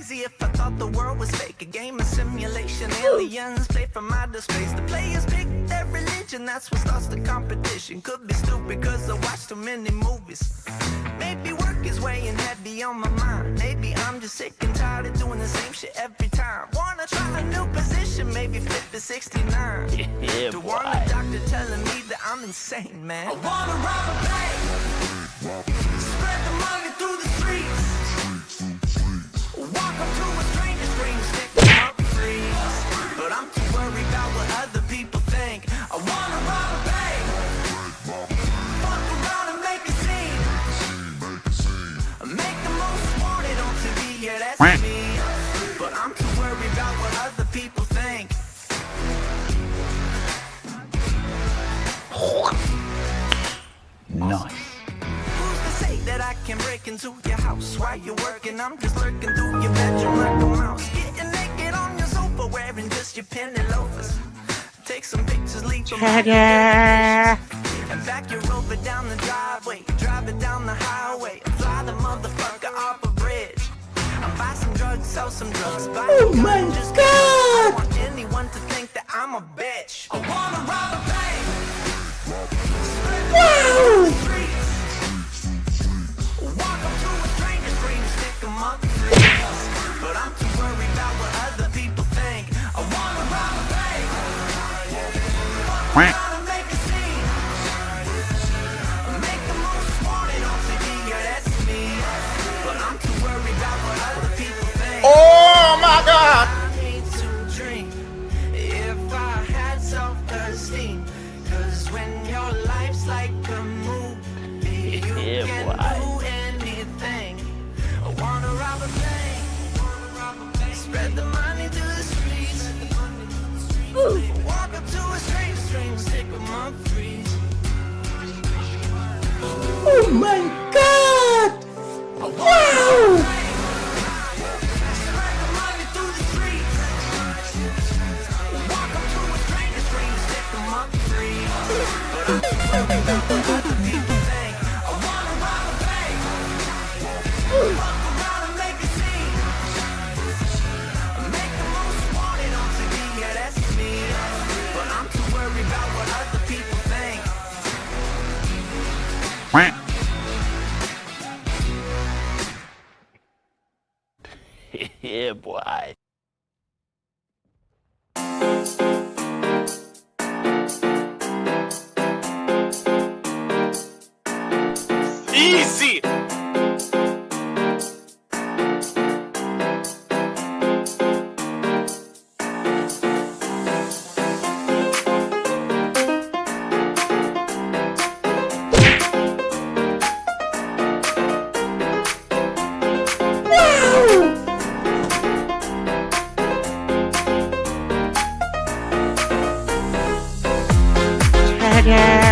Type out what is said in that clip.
crazy if I thought the world was fake. A game of simulation, aliens play from outer space. The players pick their religion, that's what starts the competition. Could be stupid cause I watch too many movies. Maybe work is weighing heavy on my mind. Maybe I'm just sick and tired of doing the same shit every time. Wanna try a new position, maybe flip to 69. Yeah, To boy. want a doctor telling me that I'm insane, man. I wanna rob a bank, spread the money through the streets. Walk up to a stranger's dream, stick them up freeze. But I'm too worried about what other people think. I wanna rob a bank, fuck around and make a scene. Make the most wanted on TV, yeah that's me. But I'm too worried about what other people think. Nice. Who's to say that I can break into your house while you're working? I'm just lurking through your bedroom like a mouse. Getting naked on your sofa, wearing just your penny loafers. Take some pictures, leave them and back your rover down the driveway. Drive it down the highway, fly the motherfucker off a bridge. I'm buy some drugs, sell some drugs. Buy oh my just God! I want anyone to think that I'm a bitch. I wanna rob a bank. Wow! Walk up to a stranger's dream, stick them up freeze. But I'm too worried about what other people think. I wanna rob a bank. Fuck around and make a scene. Make the most wanted on TV, yeah that's me. But I'm too worried about what other people think. Oh my God! I need to dream if I had self-esteem. Cause when your life's like a movie, you Yeah, can boy. do anything. I wanna rob a bank, spread the money to the streets. Walk up to a stranger's dream, stick 'em up freeze. Oh my God! Wow! Spread the money through the streets. Walk up to a stranger's dream, stick 'em up freeze. But I'm too worried about what other people think. I wanna rob a bank. Fuck around and make a scene. Make the most wanted on TV, yeah that's me. But I'm too worried about what other people think. Yeah, boy. Easy! Ta-da!